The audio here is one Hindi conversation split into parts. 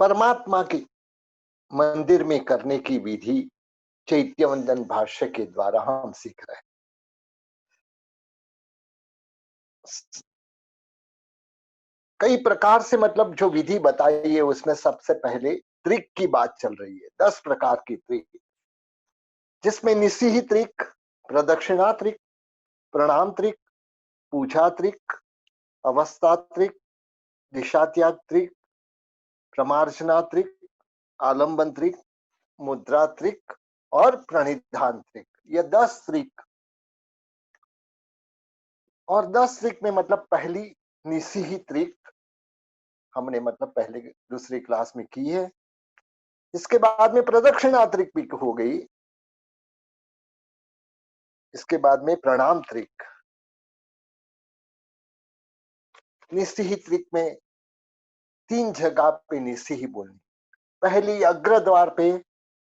परमात्मा की मंदिर में करने की विधि चैत्यवंदन भाष्य के द्वारा हम सीख रहे हैं। कई प्रकार से मतलब जो विधि बताई है उसमें सबसे पहले त्रिक की बात चल रही है। 10 प्रकार की त्रिक, जिसमें निसीही त्रिक, प्रदक्षिणा त्रिक, प्रणाम त्रिक, पूजा त्रिक, अवस्था त्रिक, दिशा त्याग त्रिक, प्रमार्जना त्रिक, आलंबन त्रिक, मुद्रा त्रिक और प्रणिधान त्रिक, ये 10 त्रिक। और 10 त्रिक में मतलब पहली निसीही त्रिक हमने मतलब पहले दूसरी क्लास में की है। इसके बाद में प्रदक्षिणा त्रिक भी हो गई। इसके बाद में प्रणाम त्रिक। निसीही त्रिक में 3 जगह पे निसीही बोलनी, पहली अग्र द्वार पे,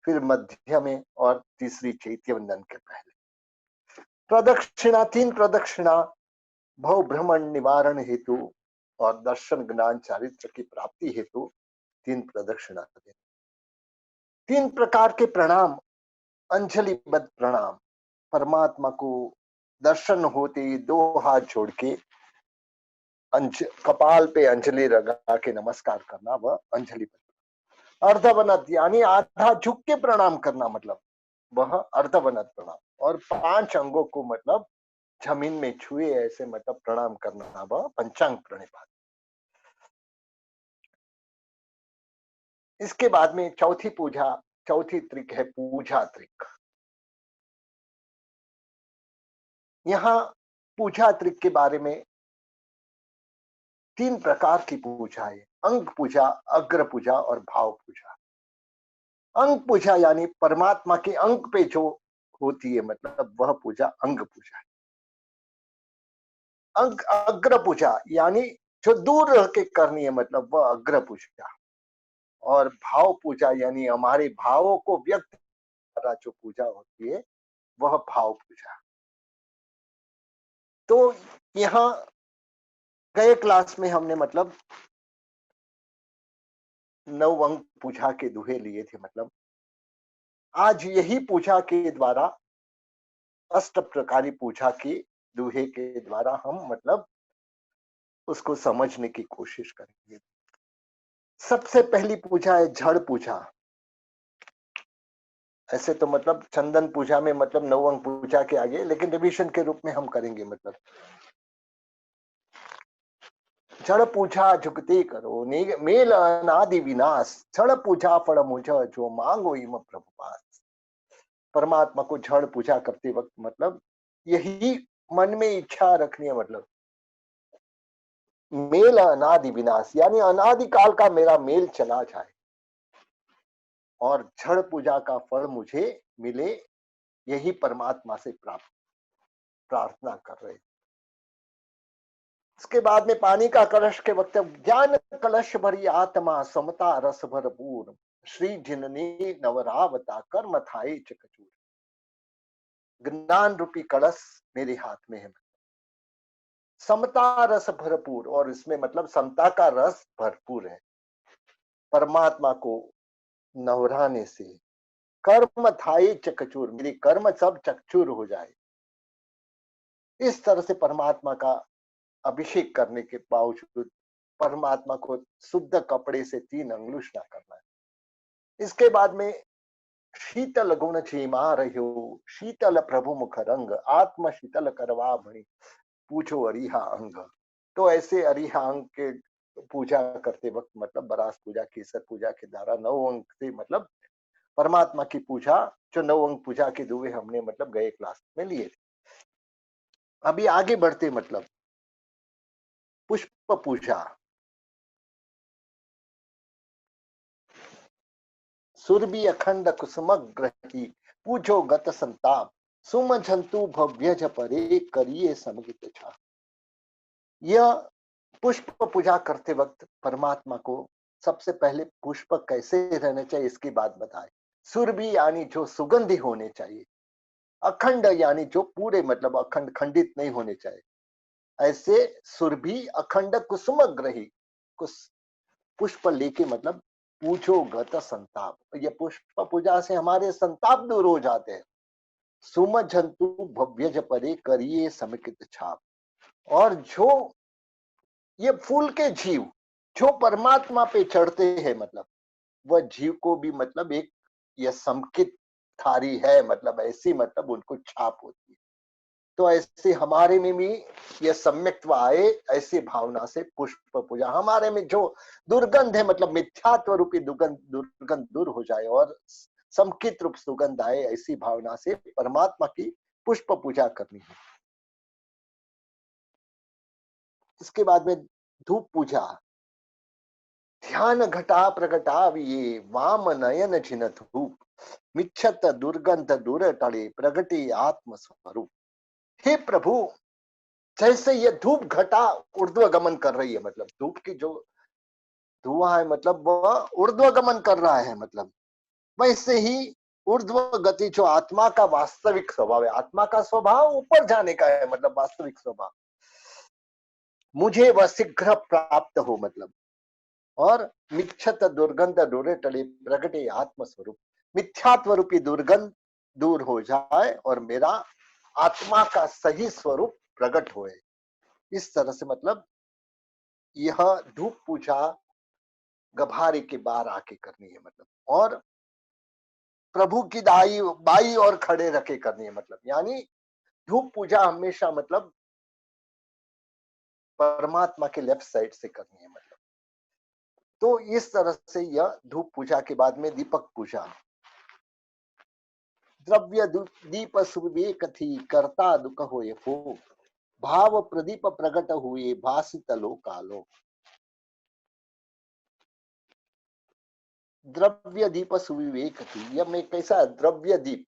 फिर मध्य में और तीसरी चैत्यवंदन के पहले। प्रदक्षिणा 3 प्रदक्षिणा भव भ्रमण निवारण हेतु और दर्शन ज्ञान चारित्र की प्राप्ति हेतु 3 प्रदक्षिणा। 3 प्रकार के प्रणाम, अंजलिबद्ध प्रणाम, परमात्मा को दर्शन होते ही 2 हाथ जोड़ के कपाल पे अंजलि लगा के नमस्कार करना, वह अंजलि। अर्धवनत यानी आधा झुक के प्रणाम करना, मतलब वह अर्धवनत प्रणाम। और 5 अंगों को मतलब जमीन में छुए ऐसे मतलब प्रणाम करना, वह पंचांग प्रणिपात। इसके बाद में चौथी त्रिक है पूजा त्रिक। यहाँ पूजा त्रिक के बारे में 3 प्रकार की पूजा है, अंग पूजा, अग्र पूजा और भाव पूजा। अंग पूजा यानी परमात्मा के अंग पे जो होती है, मतलब वह पूजा अंग पूजा है। अंग अग्र पूजा यानी जो दूर रह के करनी है, मतलब वह अग्र पूजा। और भाव पूजा यानी हमारे भावों को व्यक्त करना जो पूजा होती है, वह भाव पूजा। तो यहाँ गए क्लास में हमने मतलब 9 अंग पूजा के दुहे लिए थे। मतलब आज यही पूजा के द्वारा, अष्ट प्रकारी पूजा की दुहे के द्वारा हम मतलब उसको समझने की कोशिश करेंगे। सबसे पहली पूजा है जड़ पूजा। ऐसे तो मतलब चंदन पूजा में मतलब 9 अंग पूजा के आगे, लेकिन रिविजन के रूप में हम करेंगे। मतलब जड़ पूजा झुकते करो मेल अनादि विनाश, जड़ पूजा फल मुझ जो मांगो इम प्रभु पास। परमात्मा को जड़ पूजा करते वक्त मतलब यही मन में इच्छा रखनी है, मतलब मेल अनादि विनाश यानी अनादि काल का मेरा मेल चला जाए और जड़ पूजा का फल मुझे मिले, यही परमात्मा से प्रार्थना कर रहे। इसके बाद में पानी का कलश के वक्त ज्ञान कलश भरी आत्मा समता रस भरपूर, श्री जिननी नवरावता कर्म थाई चकचूर। ज्ञान रूपी कलश मेरे हाथ में है, समता रस भरपूर, और इसमें मतलब समता का रस भरपूर है। परमात्मा को नवराने से कर्म थाई चकचूर, मेरी कर्म सब चकचूर हो जाए। इस तरह से परमात्मा का अभिषेक करने के बावजूद परमात्मा को शुद्ध कपड़े से 3 अंगुष्ठा करना है। इसके बाद में शीतल गुण छीमा रहो, शीतल प्रभु मुख रंग, आत्म शीतल करवा भणी, पूछो अरिहा अंग। तो ऐसे अरिहा अंग के पूजा करते वक्त मतलब बरास पूजा, केसर पूजा के द्वारा 9 अंग से मतलब परमात्मा की पूजा, जो 9 अंग पूजा के दुए हमने मतलब गए क्लास में लिए थे। अभी आगे बढ़ते मतलब पुष्प पूजा। सुरभि अखंड कुसुमग्रही, पूजो गत संताप, सुमझंतु भव्य परे करिए समगित छा। यह पुष्प पूजा करते वक्त परमात्मा को सबसे पहले पुष्प कैसे रहने चाहिए इसकी बात बताए। सुरभि यानी जो सुगंधी होने चाहिए, अखंड यानी जो पूरे मतलब अखंड खंडित नहीं होने चाहिए। ऐसे सुरभि अखंड कुसुमग्रही, पुष्प लेके मतलब पूछो गत संताप। ये पुष्प पूजा से हमारे संताप दूर हो जाते हैं। सुमझंतु भव्यज परे करिए समिकित छाप। और जो ये फूल के जीव जो परमात्मा पे चढ़ते हैं, मतलब वह जीव को भी मतलब एक यह समकित थारी है, मतलब ऐसी मतलब उनको छाप होती है। तो ऐसे हमारे में भी यह सम्यक्त्व आए, ऐसी भावना से पुष्प पूजा हमारे में जो दुर्गंध है, मतलब मिथ्यात्व रूपी दुर्गंध दुर्गंध दूर हो जाए और समकित रूप सुगंध आए, ऐसी भावना से परमात्मा की पुष्प पूजा करनी है। इसके बाद में धूप पूजा। ध्यान घटा प्रगटाविये वाम नयन छिन धूप, मिच्छत दुर्गंध दूर टले प्रगटे आत्म स्वरूप। हे प्रभु, जैसे ये धूप घटा ऊर्ध्वगमन कर रही है, मतलब धूप की जो धुआं है, मतलब वह ऊर्ध्वगमन कर रहा है, मतलब वैसे ही ऊर्ध्व गति जो आत्मा का वास्तविक स्वभाव है, आत्मा का स्वभाव ऊपर जाने का है, मतलब वास्तविक स्वभाव, मुझे वह शीघ्र प्राप्त हो, मतलब और मिच्छत दुर्गंध दूरे टले प्रगटे आत्म स्वरूप, मिथ्यात्व रूपी दुर्गंध दूर हो जाए और मेरा आत्मा का सही स्वरूप प्रकट होए। इस तरह से मतलब यह धूप पूजा गभारे के बाहर आके करनी है, मतलब और प्रभु की दाई बाई और खड़े रखे करनी है, मतलब यानी धूप पूजा हमेशा मतलब परमात्मा के लेफ्ट साइड से करनी है, मतलब तो इस तरह से यह धूप पूजा के बाद में दीपक पूजा। द्रव्य दीप सुविवेक थी करता दुख होए फो, भाव प्रदीप प्रकट हुए भासित लोकालोक। द्रव्य दीप सुविवेक थी, यह में कैसा द्रव्य दीप,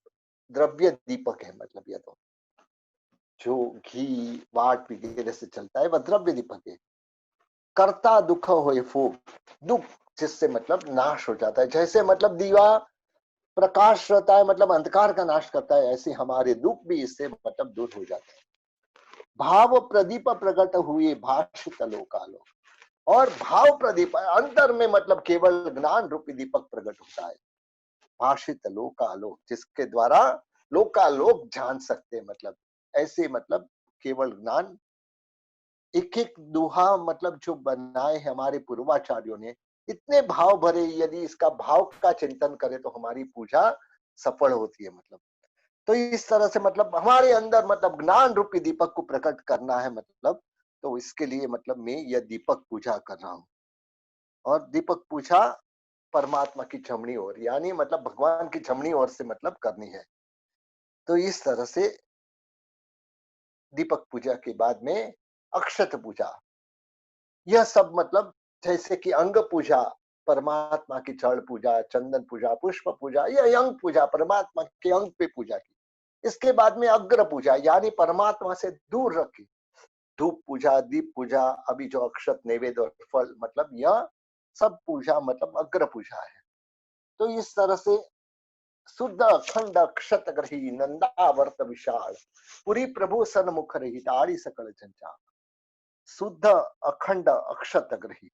द्रव्य दीपक है, मतलब यह तो जो घी वाट वगैरह से चलता है वह द्रव्य दीपक है। करता दुख होए फूक, दुख जिससे मतलब नाश हो जाता है, जैसे मतलब दीवा प्रकाश रहता है, मतलब अंधकार का नाश करता है, ऐसे हमारे दुख भी इससे मतलब दूर हो जाते हैं। भाव प्रदीप प्रकट हुए भाषित लोकालो, और भाव प्रदीप अंतर में मतलब केवल ज्ञान रूपी दीपक प्रकट होता है, भाषित लोकालोक जिसके द्वारा लोकालोक जान सकते हैं, मतलब ऐसे मतलब केवल ज्ञान। एक एक दोहा मतलब जो बनाए हैं हमारे पूर्वाचार्यों ने, इतने भाव भरे, यदि इसका भाव का चिंतन करें तो हमारी पूजा सफल होती है, मतलब तो इस तरह से मतलब हमारे अंदर मतलब ज्ञान रूपी दीपक को प्रकट करना है, मतलब तो इसके लिए मतलब मैं यह दीपक पूजा कर रहा हूँ। और दीपक पूजा परमात्मा की छमनी ओर, यानी मतलब भगवान की छमनी ओर से मतलब करनी है। तो इस तरह से दीपक पूजा के बाद में अक्षत पूजा, यह सब मतलब जैसे कि अंग पूजा, परमात्मा की चरण पूजा, चंदन पूजा, पुष्प पूजा, यह अंग पूजा, परमात्मा के अंग पे पूजा की। इसके बाद में अग्र पूजा, यानी परमात्मा से दूर रखी, धूप पूजा, दीप पूजा, अभी जो अक्षत नैवेद्य और फल, मतलब यह सब पूजा मतलब अग्र पूजा है। तो इस तरह से शुद्ध अखंड अक्षत ग्रही नंदावर्त विशाल, पुरी प्रभु सन्मुख रही ताड़ी सकल जंजाल। शुद्ध अखंड अक्षत ग्रही,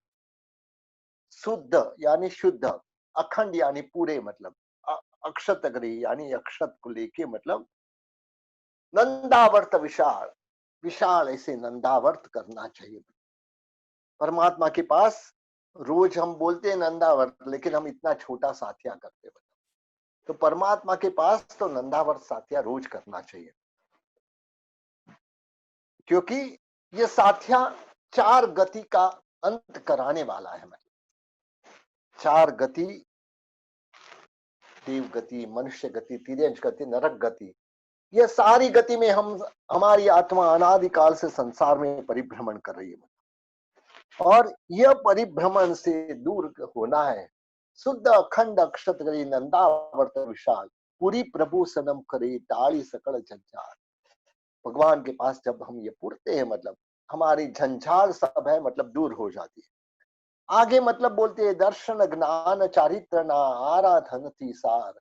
शुद्ध यानी शुद्ध, अखंड यानी पूरे, मतलब अक्षत ग्रही यानी अक्षत को लेके, मतलब नंदावर्त विशाल, विशाल ऐसे नंदावर्त करना चाहिए। परमात्मा के पास रोज हम बोलते हैं नंदावर्त, लेकिन हम इतना छोटा साथिया करते हैं, तो परमात्मा के पास तो नंदावर्त साथिया रोज करना चाहिए, क्योंकि ये साथिया चार गति का अंत कराने वाला है, मतलब चार गति, देव गति, मनुष्य गति, तिर्यंश गति, नरक गति, यह सारी गति में हम हमारी आत्मा अनादिकाल से संसार में परिभ्रमण कर रही है, और यह परिभ्रमण से दूर होना है। शुद्ध अखंड अक्षत गरी नंदावर्त विशाल, पूरी प्रभु सनम करे ताली सकल झंझार। भगवान के पास जब हम ये पुरते हैं, मतलब हमारी झंझार सब है मतलब दूर हो जाती है। आगे मतलब बोलते हैं दर्शन ज्ञान चारित्र ना आराधन थी सार,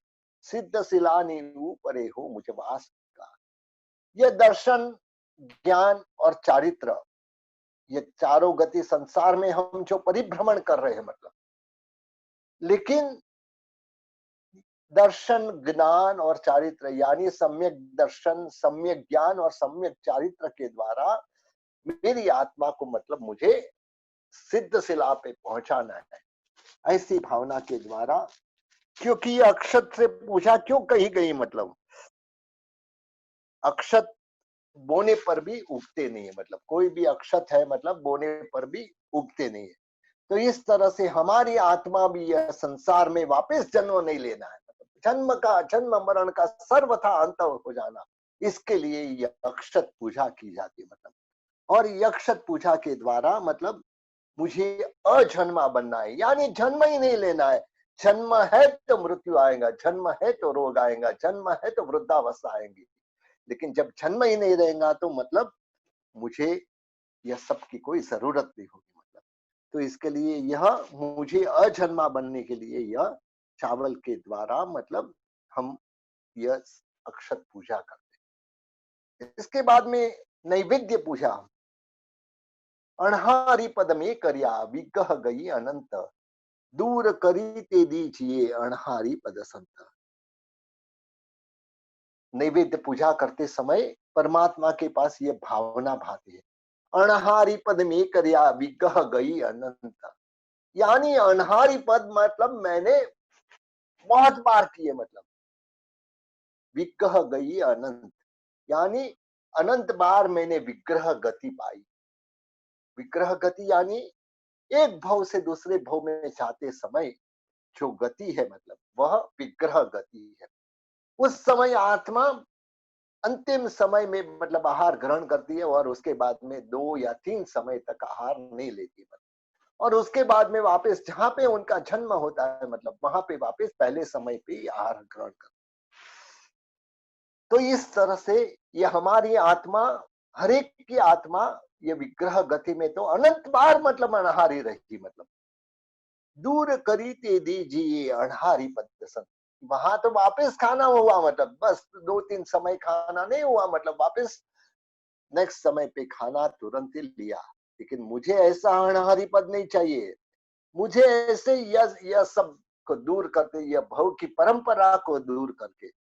सिद्ध सिलानी ऊपरे हो मुझे वास का। यह दर्शन, ज्ञान और चारित्र, ये चारों गति संसार में हम जो परिभ्रमण कर रहे हैं, मतलब लेकिन दर्शन, ज्ञान और चारित्र, यानी सम्यक दर्शन, सम्यक ज्ञान और सम्यक चारित्र के द्वारा मेरी आत्मा को मतलब मुझे सिद्ध शिला पे पहुंचाना है, ऐसी भावना के द्वारा। क्योंकि ये अक्षत से पूछा क्यों कही गई, मतलब अक्षत बोने पर भी उगते नहीं है, मतलब कोई भी अक्षत है मतलब बोने पर भी उगते नहीं है। तो इस तरह से हमारी आत्मा भी यह संसार में वापस जन्म नहीं लेना है, मतलब जन्म का, जन्म मरण का सर्वथा अंत हो जाना, इसके लिए यह अक्षत पूजा की जाती है। मतलब और यक्षत पूजा के द्वारा मतलब मुझे अजन्मा बनना है, यानी जन्म ही नहीं लेना है। जन्म है तो मृत्यु आएगा, जन्म है तो रोग आएगा, जन्म है तो वृद्धावस्था आएंगी, लेकिन जब जन्म ही नहीं रहेगा तो मतलब मुझे यह सब की कोई जरूरत नहीं होगी। मतलब तो इसके लिए यह मुझे अजन्मा बनने के लिए यह चावल के द्वारा मतलब हम यह अक्षत पूजा करते हैं। इसके बाद में नैवेद्य पूजा। अणहारी पद में करिया विगह गई अनंत, दूर करी ते दीजिए अणहारी पद संत। नैवेद्य पूजा करते समय परमात्मा के पास ये भावना भाती है, अणहारी पद में करिया विगह गई अनंत, यानी अनहारी पद मतलब मैंने बहुत बार किए, मतलब विग्रह गई अनंत, यानी अनंत बार मैंने विग्रह गति पाई। विग्रह गति यानी एक भाव से दूसरे भाव में जाते समय जो गति है, मतलब वह विग्रह गति है। उस समय आत्मा अंतिम समय में मतलब आहार ग्रहण करती है और उसके बाद में 2 या 3 समय तक आहार नहीं लेती, और उसके बाद में वापस जहां पे उनका जन्म होता है मतलब वहां पे वापस पहले समय पे आहार ग्रहण कर। तो इस तरह से ये हमारी आत्मा, हर एक की आत्मा ये विग्रह गति में तो अनंत बार मतलब अनहारी रहेगी। मतलब दूर करी ते दीजिए अनहारी पद, वहां तो वापस खाना हुआ, मतलब बस 2-3 समय खाना नहीं हुआ, मतलब वापस नेक्स्ट समय पे खाना तुरंत ही लिया। लेकिन मुझे ऐसा अनहारी पद नहीं चाहिए। मुझे ऐसे यह सब को दूर करके, यह भव की परंपरा को दूर करके,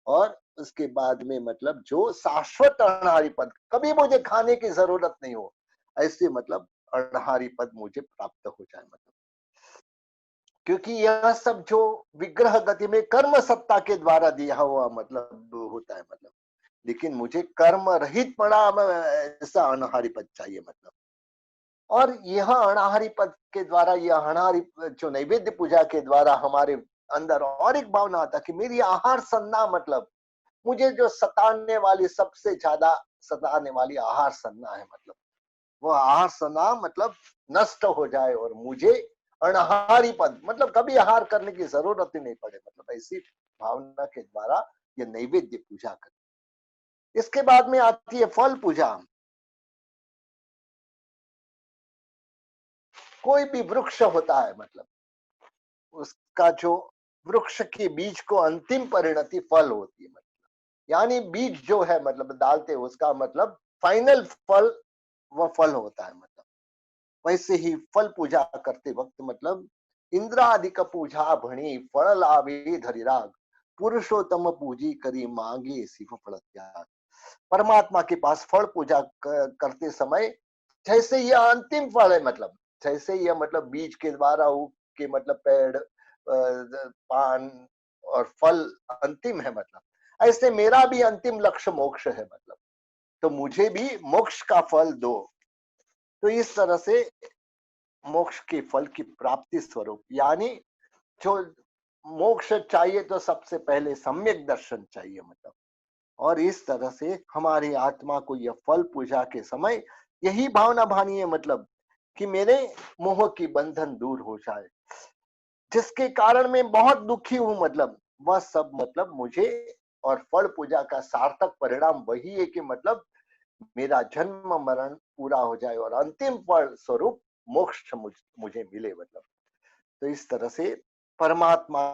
और उसके बाद में मतलब जो शाश्वत अनाहारी पद, कभी मुझे खाने की जरूरत नहीं हो, ऐसे मतलब अनाहारी पद मुझे प्राप्त हो जाए। मतलब क्योंकि यह सब जो विग्रह गति में कर्म सत्ता के द्वारा दिया हुआ मतलब होता है, मतलब लेकिन मुझे कर्म रहित पड़ा ऐसा अनाहारी पद चाहिए। मतलब और यह अनाहारी पद के द्वारा, यह अनाहारी जो नैवेद्य पूजा के द्वारा हमारे अंदर और एक भावना आता कि मेरी आहार संना, मतलब मुझे जो सताने वाली, सबसे ज्यादा सताने वाली आहार सन्ना है, मतलब वो आहार सन्ना मतलब नष्ट हो जाए और मुझे अनाहारी पद, मतलब कभी आहार करने की जरूरत ही नहीं पड़े, मतलब ऐसी भावना के द्वारा ये नैवेद्य पूजा कर। इसके बाद में आती है फल पूजा। कोई भी वृक्ष होता है, मतलब उसका जो वृक्ष के बीज को अंतिम परिणति फल होती है, मतलब यानी बीज जो है मतलब डालते उसका मतलब फाइनल फल, वह फल होता है। मतलब वैसे ही फल पूजा करते वक्त मतलब इंद्रादिक पूजा भणी फल लावे धरिराग, पुरुषोत्तम पूजी करी मांगे शिव फल त्याग। परमात्मा के पास फल पूजा करते समय जैसे यह अंतिम फल है, मतलब जैसे यह मतलब बीज के द्वारा उग के मतलब पेड़ पान और फल अंतिम है, मतलब ऐसे मेरा भी अंतिम लक्ष्य मोक्ष है। मतलब तो मुझे भी मोक्ष का फल दो। तो इस तरह से मोक्ष के फल की प्राप्ति स्वरूप, यानी जो मोक्ष चाहिए तो सबसे पहले सम्यक दर्शन चाहिए। मतलब और इस तरह से हमारी आत्मा को यह फल पूजा के समय यही भावना भानी है, मतलब कि मेरे मोह की बंधन दूर हो जाए, जिसके कारण मैं बहुत दुखी हूं, मतलब वह सब मतलब मुझे, और फल पूजा का सार्थक परिणाम वही है कि मतलब मेरा जन्म मरण पूरा हो जाए और अंतिम फल स्वरूप मोक्ष मुझे मिले। मतलब तो इस तरह से परमात्मा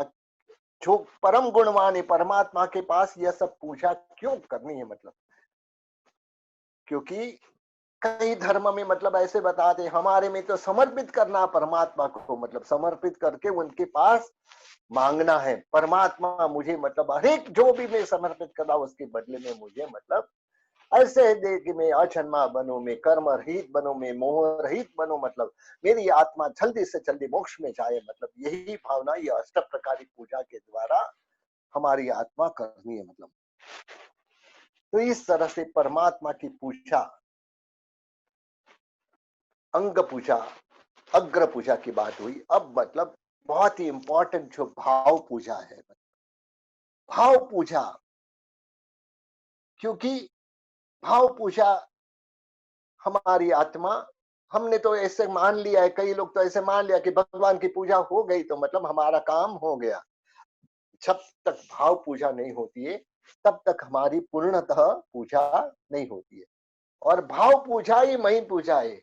जो परम गुणवान है, परमात्मा के पास यह सब पूजा क्यों करनी है, मतलब क्योंकि कई धर्म में मतलब ऐसे बताते, हमारे में तो समर्पित करना परमात्मा को, मतलब समर्पित करके उनके पास मांगना है। परमात्मा मुझे मतलब हर एक जो भी मैं समर्पित कर रहा हूं उसके बदले में मुझे मतलब ऐसे दे कि मैं अजन्मा बनूं, मैं कर्म रहित बनूं, मैं मोह रहित बनूं, मतलब मेरी आत्मा जल्दी से जल्दी मोक्ष में जाए। मतलब यही भावना ये अष्ट प्रकारी पूजा के द्वारा हमारी आत्मा करनी है। मतलब तो इस तरह से परमात्मा की पूजा, अंग पूजा, अग्र पूजा की बात हुई। अब मतलब बहुत ही इंपॉर्टेंट जो भाव पूजा है, भाव पूजा, क्योंकि भाव पूजा हमारी आत्मा, हमने तो ऐसे मान लिया है, कई लोग तो ऐसे मान लिया कि भगवान की पूजा हो गई तो मतलब हमारा काम हो गया। जब तक भाव पूजा नहीं होती है तब तक हमारी पूर्णतः पूजा नहीं होती है। और भाव पूजा ही मही पूजा है।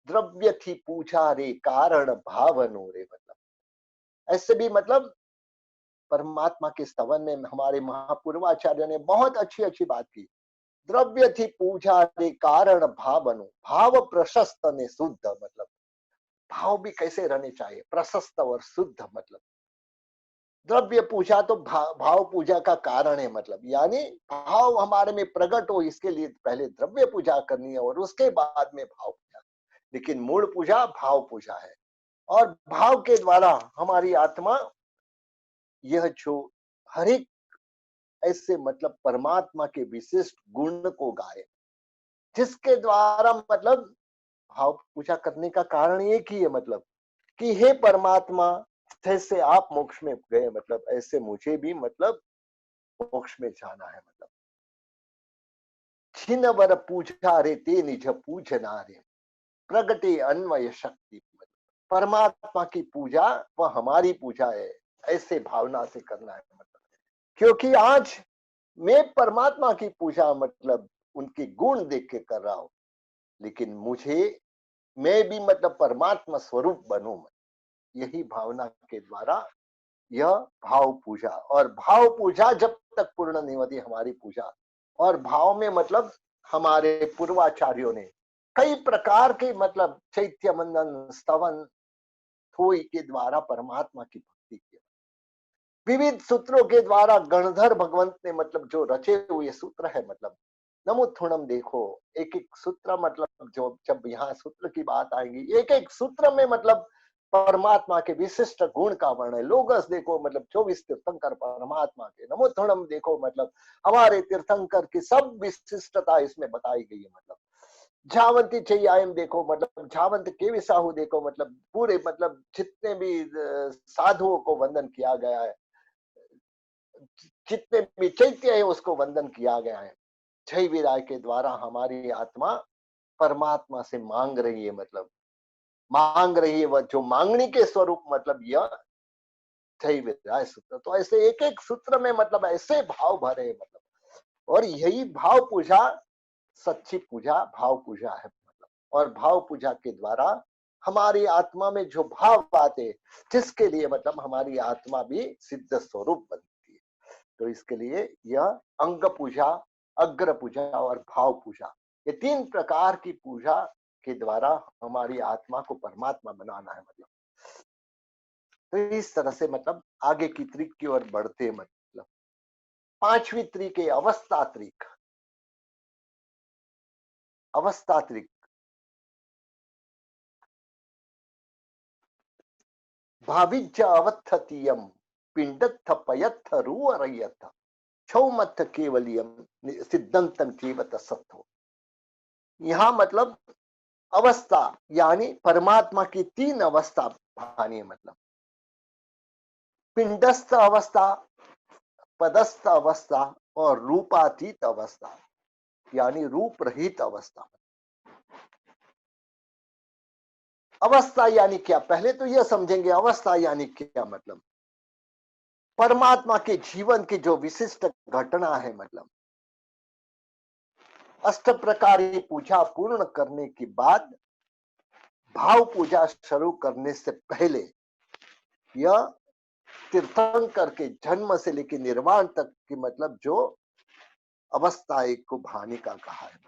द्रव्य थी पूजा रे कारण भावनो रे, मतलब ऐसे भी मतलब परमात्मा के स्तवन में हमारे महापूर्वाचार्य ने बहुत अच्छी अच्छी बात की। द्रव्य थी पूजा रे कारण भावनो, भाव प्रशस्त ने शुद्ध, मतलब भाव भी कैसे रहने चाहिए, प्रशस्त और शुद्ध। मतलब द्रव्य पूजा तो भाव पूजा का कारण है, मतलब यानी भाव हमारे में प्रकट हो इसके लिए पहले द्रव्य पूजा करनी है और उसके बाद में भाव पूजा। लेकिन मूल पूजा भाव पूजा है। और भाव के द्वारा हमारी आत्मा यह जो हर एक ऐसे मतलब परमात्मा के विशिष्ट गुण को गाए, जिसके द्वारा मतलब भाव पूजा करने का कारण एक ही है, मतलब कि हे परमात्मा, जैसे आप मोक्ष में गए मतलब ऐसे मुझे भी मतलब मोक्ष में जाना है। मतलब छिन वर पूजा रे ते निज पूजना रे, प्रगटे अन्वय शक्ति। परमात्मा की पूजा वह हमारी पूजा है, ऐसे भावना से करना है। मतलब क्योंकि आज मैं परमात्मा की पूजा मतलब उनके गुण देख के कर रहा हूं, लेकिन मुझे मैं भी मतलब परमात्मा स्वरूप बनूं, यही भावना के द्वारा यह भाव पूजा। और भाव पूजा जब तक पूर्ण नहीं होती हमारी पूजा, और भाव में मतलब हमारे पूर्वाचार्यों ने कई प्रकार के मतलब चैत्य मंदन, स्तवन, थोई के द्वारा परमात्मा की भक्ति की। विविध सूत्रों के द्वारा गणधर भगवंत ने मतलब जो रचे हुए सूत्र है, मतलब नमोथुणम देखो, एक एक सूत्र मतलब जो जब यहाँ सूत्र की बात आएगी एक एक सूत्र में मतलब परमात्मा के विशिष्ट गुण का वर्णन है। लोगस देखो मतलब 24 तीर्थंकर परमात्मा के, नमोथुणम देखो मतलब हमारे तीर्थंकर की सब विशिष्टता इसमें बताई गई है। मतलब झावंती चैयायम देखो, मतलब झावंत के साहू देखो, मतलब पूरे मतलब जितने भी साधुओं को वंदन किया गया है, जितने भी चैत्य है उसको वंदन किया गया है। जय विराय के द्वारा हमारी आत्मा परमात्मा से मांग रही है, मतलब मांग रही है वह जो मांगनी के स्वरूप, मतलब यह जय विराय सूत्र। तो ऐसे एक एक सूत्र में मतलब ऐसे भाव भरे, मतलब और यही भाव पूजा सच्ची पूजा भाव पूजा है। मतलब और भाव पूजा के द्वारा हमारी आत्मा में जो भाव आते, जिसके लिए मतलब हमारी आत्मा भी सिद्ध स्वरूप बनती है। तो इसके लिए यह अंग पूजा, अग्र पूजा और भाव पूजा, ये तीन प्रकार की पूजा के द्वारा हमारी आत्मा को परमात्मा बनाना है। मतलब तो इस तरह से मतलब आगे की त्रिक की ओर बढ़ते, मतलब पांचवी त्रिक है अवस्था त्रिक। अवस्था त्रिक भाविज्य अवत्थतीयम पिंडत्थ पयत्थ रूअरयत्थ छौमत्थ केवलियम सिद्धंतम केवत सत्तो। यहाँ मतलब अवस्था यानी परमात्मा की तीन अवस्था भानी है। मतलब पिंडस्थ अवस्था, पदस्थ अवस्था और रूपातीत अवस्था, यानी रूप रहित अवस्था। अवस्था यानी क्या, पहले तो यह समझेंगे अवस्था यानी क्या। मतलब परमात्मा के जीवन की जो विशिष्ट घटना है, मतलब अष्ट प्रकारी पूजा पूर्ण करने के बाद भाव पूजा शुरू करने से पहले यह तीर्थंकर के जन्म से लेकर निर्वाण तक की मतलब जो अवस्था एक को भाने का कहा है।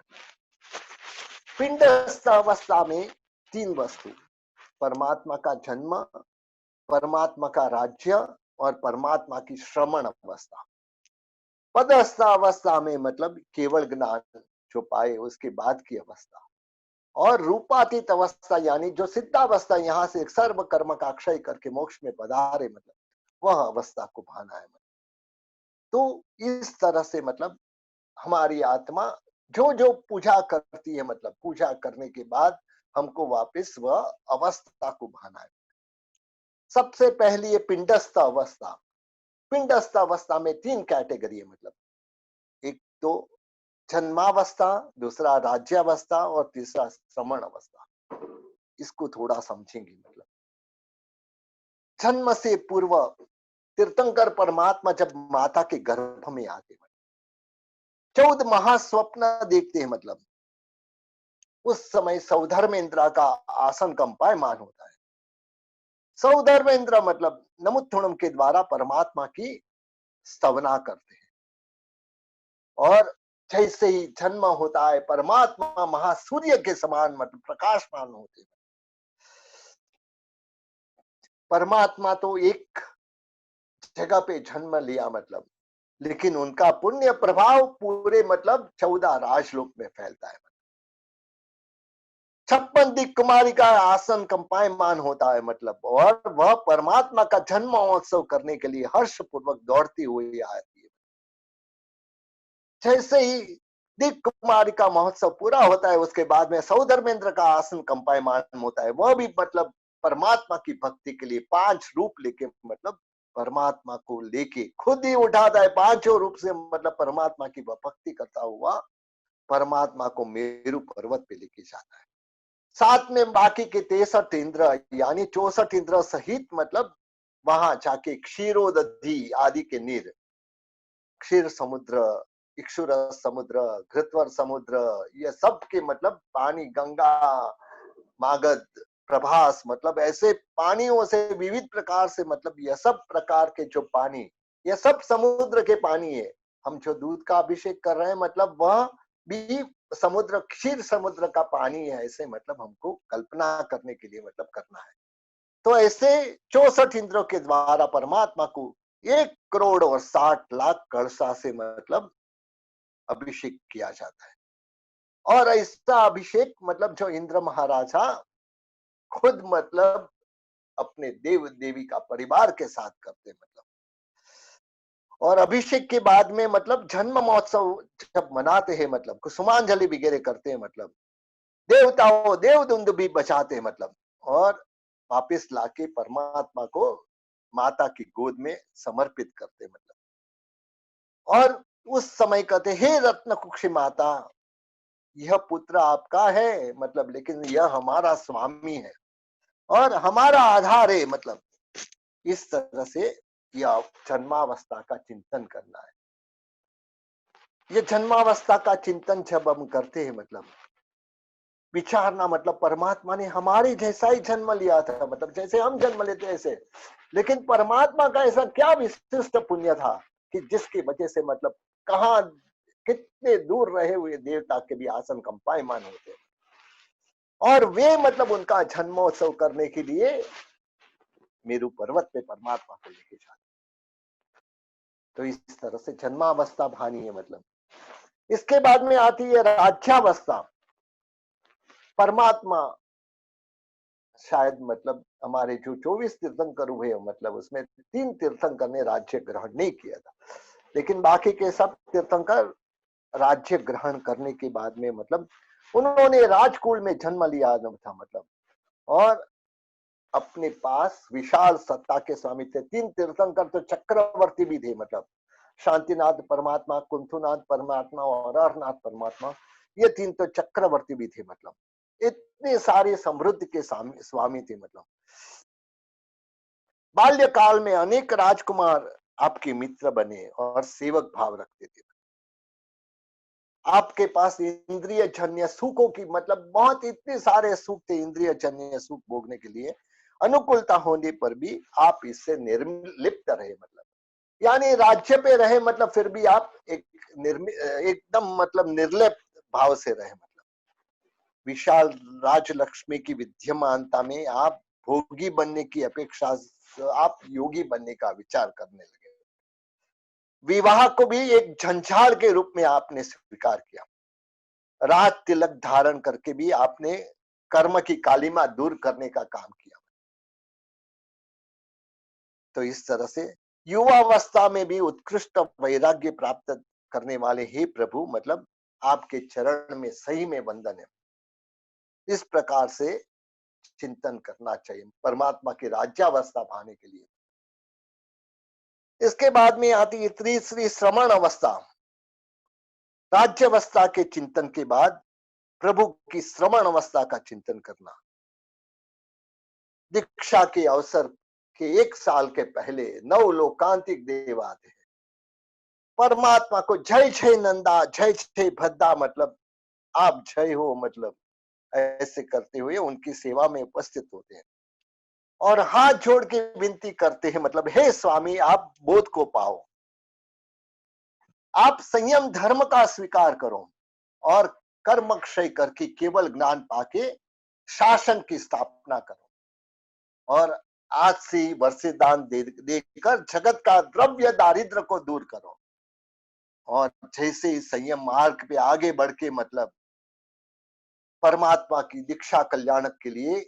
पिंडस्थ अवस्था में तीन वस्तु, परमात्मा का जन्म, परमात्मा का राज्य और परमात्मा की श्रवण अवस्था। पदस्थ अवस्था में मतलब केवल ज्ञान जो पाए उसके बाद की अवस्था, और रूपातीत अवस्था यानी जो सिद्धावस्था, यहाँ से सर्व कर्म का अक्षय करके मोक्ष में पधारे, मतलब वह अवस्था को भाना है। तो इस तरह से मतलब हमारी आत्मा जो जो पूजा करती है, मतलब पूजा करने के बाद हमको वापस वह अवस्था को भाना है। सबसे पहली है पिंडस्थ अवस्था। पिंडस्थ अवस्था में तीन कैटेगरी है, मतलब एक तो जन्मावस्था, दूसरा राज्यावस्था और तीसरा श्रमण अवस्था। इसको थोड़ा समझेंगे। मतलब जन्म से पूर्व तीर्थंकर परमात्मा जब माता के गर्भ में आते हैं, 14 महास्वप्न देखते हैं, मतलब उस समय सौधर्मेंद्र का आसन कंपायमान होता है। सौधर्मेंद्र मतलब नमुत्थुणम के द्वारा परमात्मा की स्तवना करते हैं, और जैसे ही जन्म होता है परमात्मा महासूर्य के समान मतलब प्रकाशमान होते हैं। परमात्मा तो एक जगह पे जन्म लिया, मतलब लेकिन उनका पुण्य प्रभाव पूरे मतलब 14 राजलोक में फैलता है। 56 दिक कुमारी का आसन कंपायमान होता है, मतलब और वह परमात्मा का जन्म महोत्सव करने के लिए हर्ष पूर्वक दौड़ती हुई आती है। जैसे ही दिक कुमारी का महोत्सव पूरा होता है उसके बाद में सौधर्मेंद्र का आसन कंपायमान होता है। वह भी मतलब परमात्मा की भक्ति के लिए 5 रूप लेके, मतलब परमात्मा को लेके खुद ही उठाता है। 5 रूप से मतलब परमात्मा की भक्ति करता हुआ परमात्मा को मेरु पर्वत पे लेके जाता है। साथ में बाकी के 63 इंद्र यानी 64 इंद्र सहित मतलब वहां जाके क्षीरोदधि आदि के नीर, क्षीर समुद्र, इक्षुर समुद्र, घृतवर समुद्र, ये सब के मतलब पानी, गंगा, मागध, प्रभास, मतलब ऐसे पानियों से विविध प्रकार से, मतलब यह सब प्रकार के जो पानी, ये सब समुद्र के पानी है। हम जो दूध का अभिषेक कर रहे हैं मतलब वह भी समुद्र, क्षीर समुद्र का पानी है। ऐसे मतलब हमको कल्पना करने के लिए मतलब करना है। तो ऐसे 64 इंद्रों के द्वारा परमात्मा को 1,60,00,000 कलशा से मतलब अभिषेक किया जाता है। और ऐसा अभिषेक मतलब जो इंद्र महाराजा खुद मतलब अपने देव देवी का परिवार के साथ करते, मतलब और अभिषेक के बाद में मतलब जन्म महोत्सव जब मनाते हैं, मतलब कुसुमांजलि वगैरह करते हैं, मतलब देवताओं देवदुंद भी बचाते हैं, मतलब और वापिस लाके परमात्मा को माता की गोद में समर्पित करते, मतलब और उस समय कहते, हे रत्न कुक्षी माता, यह पुत्र आपका है, मतलब लेकिन यह हमारा स्वामी है और हमारा आधार है। मतलब इस तरह से यह जन्मावस्था का चिंतन करना है। ये जन्मावस्था का चिंतन जब हम करते हैं, मतलब विचारना, मतलब परमात्मा ने हमारे जैसा ही जन्म लिया था, मतलब जैसे हम जन्म लेते ऐसे, लेकिन परमात्मा का ऐसा क्या विशिष्ट पुण्य था कि जिसकी वजह से मतलब कहाँ कितने दूर रहे हुए देवता के भी आसन कंपायमान होते, और वे मतलब उनका जन्मोत्सव करने के लिए मेरु पर्वत पे परमात्मा को लेके जाते। तो इस तरह से जन्मावस्था भानी है। मतलब इसके बाद में आती है राज्यावस्था। परमात्मा शायद मतलब हमारे जो 24 तीर्थंकर हुए, मतलब उसमें 3 तीर्थंकर ने राज्य ग्रहण नहीं किया था, लेकिन बाकी के सब तीर्थंकर राज्य ग्रहण करने के बाद में मतलब उन्होंने राजकुल में जन्म लिया था, मतलब और अपने पास विशाल सत्ता के स्वामी थे। 3 तीर्थंकर तो चक्रवर्ती भी थे, मतलब शांतिनाथ परमात्मा, कुंथुनाथ परमात्मा और अरनाथ परमात्मा, ये 3 तो चक्रवर्ती भी थे। मतलब इतने सारे समृद्धि के स्वामी थे। मतलब बाल्यकाल में अनेक राजकुमार आपके मित्र बने और सेवक भाव रखते थे। आपके पास इंद्रिय जन्य सुखों की मतलब बहुत इतने सारे सुख थे, इंद्रिय जन्य सुख भोगने के लिए अनुकूलता होने पर भी आप इससे निर्लिप्त रहे। मतलब यानी राज्य पे रहे, मतलब फिर भी आप एक एकदम मतलब निर्लिप्त भाव से रहे। मतलब विशाल राजलक्ष्मी की विद्यमानता में आप भोगी बनने की अपेक्षा आप योगी बनने का विचार करने लगे। विवाह को भी एक झंझाड़ के रूप में आपने स्वीकार किया। राज तिलक धारण करके भी आपने कर्म की कालिमा दूर करने का काम किया। तो इस तरह से युवावस्था में भी उत्कृष्ट वैराग्य प्राप्त करने वाले हे प्रभु, मतलब आपके चरण में सही में वंदन है। इस प्रकार से चिंतन करना चाहिए परमात्मा की राज्यावस्था पाने के लिए। इसके बाद में आती है तीसरी श्रवण अवस्था। राज्यावस्था के चिंतन के बाद प्रभु की श्रवण अवस्था का चिंतन करना। दीक्षा के अवसर के 1 साल के पहले 9 लोकांतिक देव आते हैं। परमात्मा को जय जय नंदा, जय जय भद्दा, मतलब आप जय हो, मतलब ऐसे करते हुए उनकी सेवा में उपस्थित होते हैं और हाथ जोड़ के विनती करते हैं, मतलब हे स्वामी आप बोध को पाओ, आप संयम धर्म का स्वीकार करो और कर्म क्षय करके केवल ज्ञान पाके शासन की स्थापना करो और आज से वर्षे दान देकर जगत का द्रव्य दारिद्र को दूर करो। और जैसे ही संयम मार्ग पे आगे बढ़ के मतलब परमात्मा की दीक्षा कल्याणक के लिए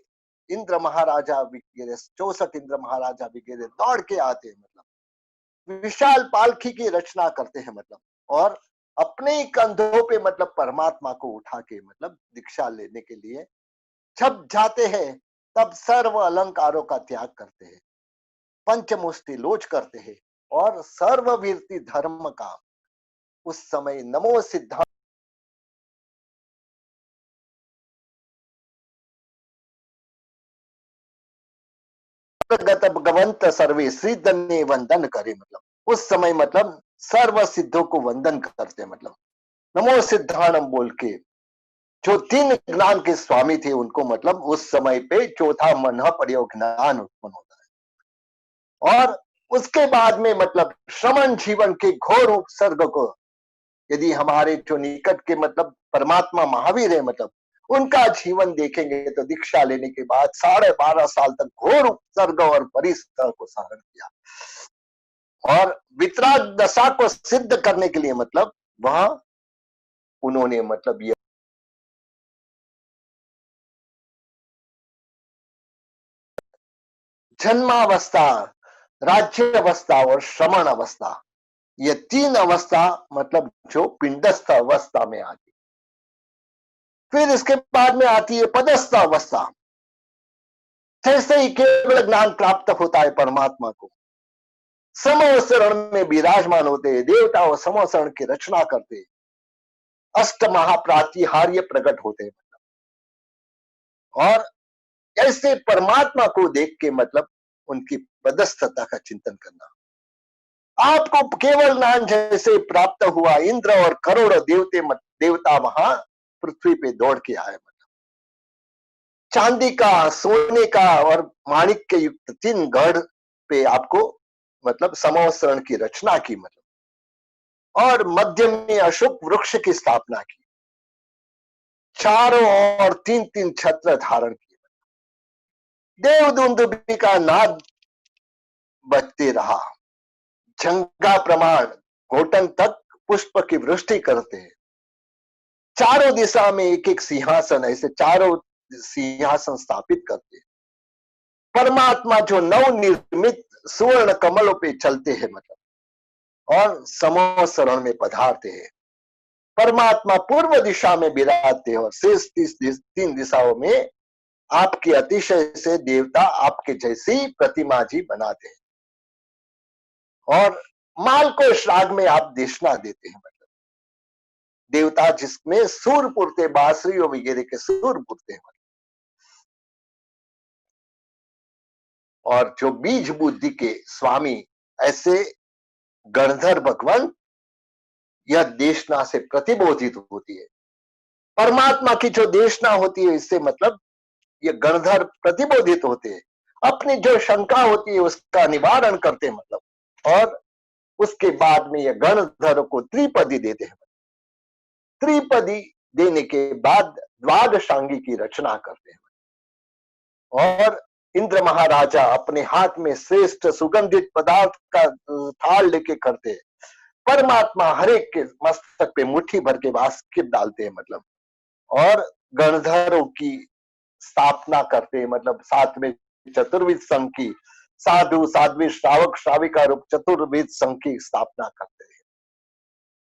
इंद्र महाराजा वगैरह 64 इंद्र महाराजा वगैरह दौड़ के आते हैं, मतलब विशाल पालकी की रचना करते हैं, मतलब और अपने ही कंधों पे मतलब परमात्मा को उठा के मतलब दीक्षा लेने के लिए जब जाते हैं, तब सर्व अलंकारों का त्याग करते हैं, पंचमुष्टि लोच करते हैं और सर्ववीरति धर्म का उस समय नमो सिद्धांत भगवंत सर्वे श्रीधन्य वंदन करे, मतलब उस समय मतलब सर्व सिद्धों को वंदन करते, मतलब नमो सिद्धानम बोल के जो 3 ज्ञान के स्वामी थे उनको मतलब उस समय पे चौथा मन प्रयोग ज्ञान उत्पन्न होता है। और उसके बाद में मतलब श्रमण जीवन के घोर उपसर्ग को यदि हमारे जो निकट के मतलब परमात्मा महावीर है, मतलब उनका जीवन देखेंगे तो दीक्षा लेने के बाद 12.5 साल तक घोर उपसर्ग और परिसर को धारण किया और वितराग दशा को सिद्ध करने के लिए मतलब वहां उन्होंने मतलब ये जन्मावस्था, राज्य अवस्था और श्रमण अवस्था, ये 3 अवस्था मतलब जो पिंडस्थ अवस्था में आती। फिर इसके बाद में आती है पदस्थ अवस्था। जैसे ही केवल ज्ञान प्राप्त होता है परमात्मा को, समोसरण में विराजमान होते, देवताओं समोसरण की रचना करते, अष्ट महाप्रातिहार्य प्रकट होते, और ऐसे परमात्मा को देख के मतलब उनकी पदस्थता का चिंतन करना। आपको केवल ज्ञान जैसे प्राप्त हुआ, इंद्र और करोड़ों देवता वहां पृथ्वी पे दौड़ के आए, मतलब चांदी का, सोने का और माणिक के युक्त 3 गढ़ पे आपको मतलब समोसरण की रचना की, मतलब और मध्य में अशोक वृक्ष की स्थापना की, चारों ओर 3-3 छत्र धारण किए, देवदुंदुभी का नाद बजते रहा, झंगा प्रमाण घोटन तक पुष्प की वृष्टि करते हैं, चारों दिशा में एक एक सिंहासन, ऐसे चारों सिंहासन स्थापित करते हैं। परमात्मा जो नवनिर्मित सुवर्ण कमलों पे चलते हैं, मतलब और समोसरण में पधारते हैं। परमात्मा पूर्व दिशा में विराजते हैं और शेष 3 दिशाओं में आपके अतिशय से देवता आपके जैसी प्रतिमा जी बनाते हैं और माल को श्राग में आप देशना देते हैं, मतलब देवता जिसमें सूर पुरते, बांसुरियों वगैरह के सूर पुरते हैं, और जो बीज बुद्धि के स्वामी ऐसे गणधर भगवान यह देशना से प्रतिबोधित होती है। परमात्मा की जो देशना होती है इससे मतलब ये गणधर प्रतिबोधित होते हैं, अपनी जो शंका होती है उसका निवारण करते हैं, मतलब और उसके बाद में ये गणधर को त्रिपदी देते हैं। त्रिपदी देने के बाद द्वादशांगी की रचना करते हैं। और इंद्र महाराजा अपने हाथ में श्रेष्ठ सुगंधित पदार्थ का थाल लेके करते हैं। परमात्मा हर एक के मस्तक पे मुट्ठी भर के बास्केट डालते हैं मतलब, और गणधरों की स्थापना करते हैं मतलब सातवें चतुर्विद संघ की, साधु साध्वी श्रावक श्राविका रूप चतुर्विद संघ की स्थापना करते हैं।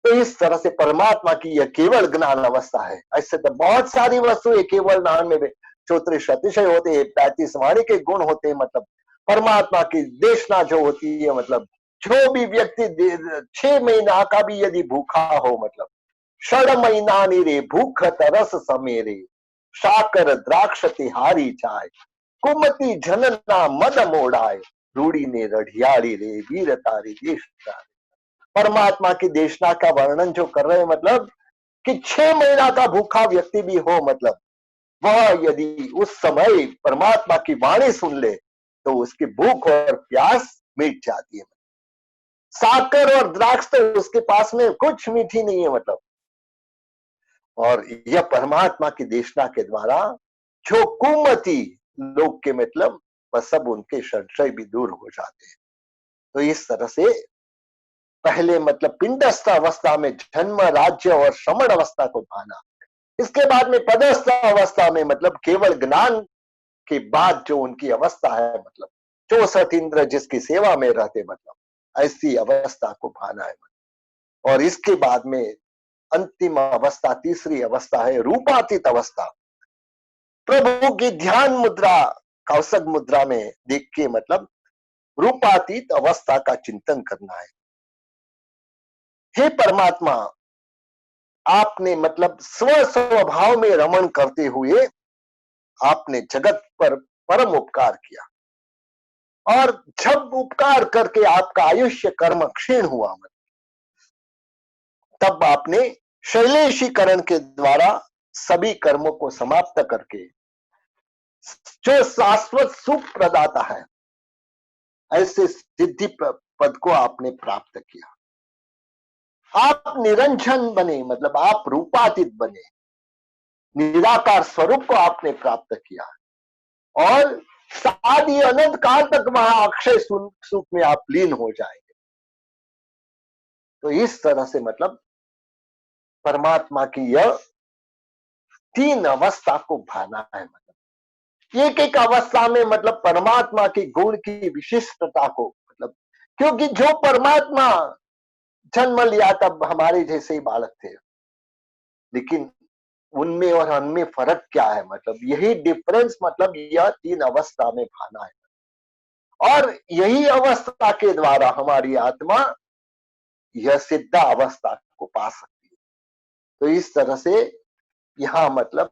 तो इस तरह से परमात्मा की यह केवल ज्ञान अवस्था है। ऐसे तो बहुत सारी वस्तुएं केवल ज्ञान में 34 अतिशय होते हैं, 35 वाणी के गुण होते हैं मतलब, परमात्मा की देशना जो होती है मतलब, जो भी व्यक्ति 6 महीना का भी यदि भूखा हो मतलब, षड महीना रे भूख तरस समेरे, साकर द्राक्ष तिहारी चाय, कुमति जनना मद मोड़ाए, रूढ़ी ने रढ़ियाड़ी रे वीर तारी देश। परमात्मा की देशना का वर्णन जो कर रहे हैं मतलब, कि 6 महीना का भूखा व्यक्ति भी हो मतलब, वह यदि उस समय परमात्मा की वाणी सुन ले तो उसकी भूख और प्यास मिट जाती है। साकर और द्राक्ष तो उसके पास में कुछ मीठी नहीं है मतलब। और यह परमात्मा की देशना के द्वारा जो कुमति लोग के मतलब, वह सब उनके संशय भी दूर हो जाते हैं। तो इस तरह से पहले मतलब पिंडस्थ अवस्था में जन्म, राज्य और श्रमण अवस्था को पाना, इसके बाद में पदस्थ अवस्था में मतलब केवल ज्ञान के बाद जो उनकी अवस्था है मतलब, 64 इंद्र जिसकी सेवा में रहते मतलब, ऐसी अवस्था को पाना है। और इसके बाद में अंतिम अवस्था, तीसरी अवस्था है रूपातीत अवस्था। प्रभु की ध्यान मुद्रा, कौशक मुद्रा में देख के मतलब रूपातीत अवस्था का चिंतन करना है। हे परमात्मा, आपने मतलब स्व स्वभाव में रमण करते हुए आपने जगत पर परम उपकार किया, और जब उपकार करके आपका आयुष्य कर्म क्षीण हुआ तब आपने शैलेशीकरण के द्वारा सभी कर्मों को समाप्त करके जो शाश्वत सुख प्रदाता है, ऐसे सिद्धि पद को आपने प्राप्त किया। आप निरंजन बने मतलब आप रूपातीत बने, निराकार स्वरूप को आपने प्राप्त किया, और शादी अनंत काल तक वहां अक्षय सुख में आप लीन हो जाएंगे। तो इस तरह से मतलब परमात्मा की यह 3 अवस्था को भाना है मतलब, एक एक अवस्था में मतलब परमात्मा की गुण की विशिष्टता को मतलब, क्योंकि जो परमात्मा जन्म लिया तब हमारे जैसे ही बालक थे, लेकिन उनमें और हममें फर्क क्या है मतलब, यही डिफरेंस मतलब यह 3 अवस्था में भाना है। और यही अवस्था के द्वारा हमारी आत्मा यह सिद्ध अवस्था को पा सकती है। तो इस तरह से यहां मतलब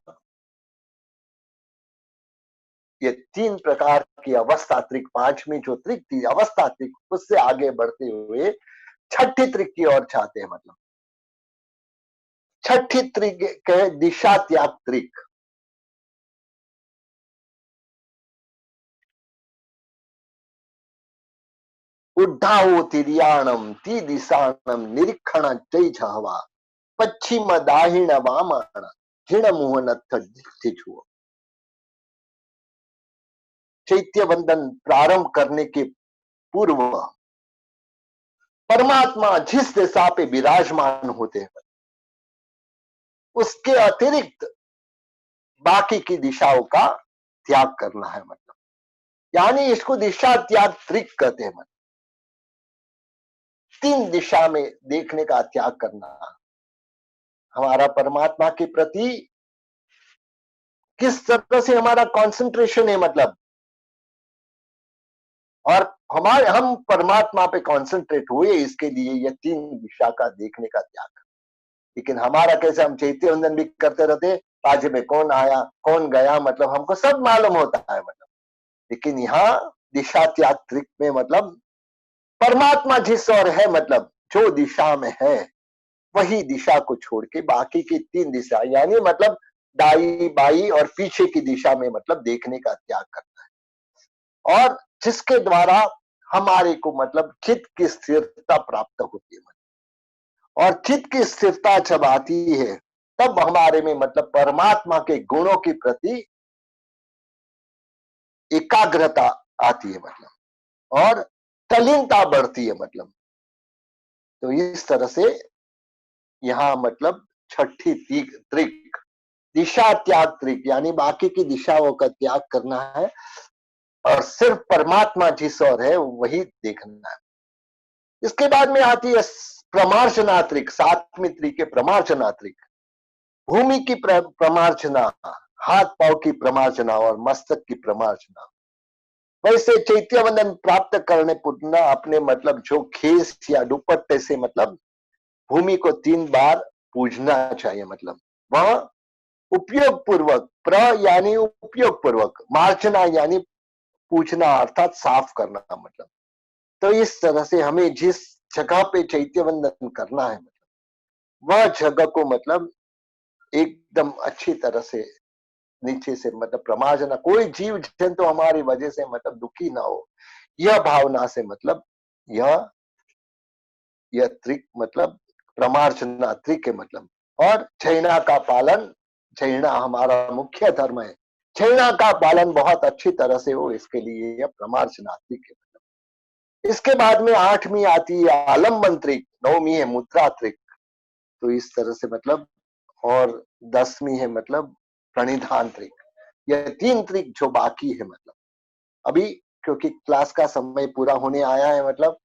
ये 3 प्रकार की अवस्था त्रिक, 5वीं जो त्रिक थी अवस्था त्रिक, उससे आगे बढ़ते हुए छठी त्रिक की ओर जाते हैं मतलब। छठी त्रिक के दिशा त्याग त्रिक। उड्ढाओ तिरियाणम ती दिशाणम निरीक्षण जय पश्चिम दाहिण वामण हिण मुहनथ दिशु। चैत्य बंधन प्रारंभ करने के पूर्व परमात्मा जिस दिशा पे विराजमान होते हैं उसके अतिरिक्त बाकी की दिशाओं का त्याग करना है मतलब, यानी इसको दिशा त्याग त्रिक कहते हैं मतलब। 3 दिशा में देखने का त्याग करना, हमारा परमात्मा के प्रति किस तरह से हमारा कंसंट्रेशन है मतलब, और हम परमात्मा पे कंसंट्रेट हुए, इसके लिए ये 3 दिशा का देखने का त्याग। लेकिन हमारा कैसे, हम चैत्य वंदन भी करते रहते, बाजे में कौन आया कौन गया मतलब हमको सब मालूम होता है मतलब, लेकिन यहाँ दिशा त्याग त्रिक में मतलब परमात्मा जिस ओर है मतलब, जो दिशा में है वही दिशा को छोड़ के बाकी की 3 दिशा यानी मतलब दाई बाई और पीछे की दिशा में मतलब देखने का त्याग करना है। और जिसके द्वारा हमारे को मतलब चित्त की स्थिरता प्राप्त होती है। और चित्त की स्थिरता जब आती है तब हमारे में मतलब परमात्मा के गुणों के प्रति एकाग्रता आती है मतलब, और तल्लीनता बढ़ती है मतलब। तो इस तरह से यहाँ मतलब छठी त्रिक, दिशा त्याग त्रिक, यानी बाकी की दिशाओं का त्याग करना है और सिर्फ परमात्मा जिस ओर है वही देखना है। इसके बाद में आती है प्रमार्जना त्रिक, सातवीं त्रिक है प्रमार्जना त्रिक। भूमि की प्रमार्जना, हाथ पांव की प्रमार्जना और मस्तक की प्रमार्जना। वैसे चैत्य वंदन प्राप्त करने पुनः अपने मतलब जो खेस या दुपट्टे से मतलब भूमि को 3 बार पूजना चाहिए मतलब। वह उपयोग पूर्वक, प्र यानी उपयोग पूर्वक, मार्जना यानी पूछना अर्थात साफ करना मतलब। तो इस तरह से हमें जिस जगह पे चैत्य वंदन करना है मतलब वह जगह को मतलब एकदम अच्छी तरह से नीचे से मतलब प्रमार्जना, कोई जीव जंतु हमारी वजह से मतलब दुखी ना हो, यह भावना से मतलब यह यह त्रिक मतलब प्रमार्जना त्रिक है मतलब। और छैना का पालन, छैना हमारा मुख्य धर्म है, छैना का पालन बहुत अच्छी तरह से हो, इसके लिए यह प्रमार्जना त्रिक है मतलब। इसके बाद में 8वीं आती है आलम्बन त्रिक, 9वीं है मुद्रा त्रिक। तो इस तरह से मतलब, और 10वीं है मतलब प्रणिधान त्रिक। यह 3 त्रिक जो बाकी है मतलब अभी, क्योंकि क्लास का समय पूरा होने आया है मतलब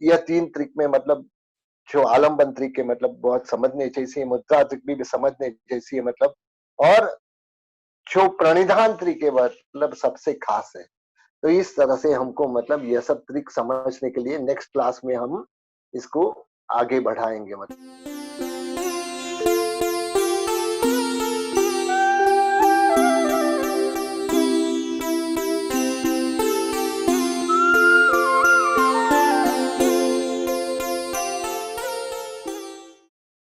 यह 3 त्रिक में मतलब जो आलम्बन त्रिक है मतलब बहुत समझने जैसी है, मुद्रा त्रिक भी समझने जैसी है मतलब, और जो प्रणिधान त्रिक है मतलब सबसे खास है। तो इस तरह से हमको मतलब यह सब ट्रिक समझने के लिए नेक्स्ट क्लास में हम इसको आगे बढ़ाएंगे मतलब।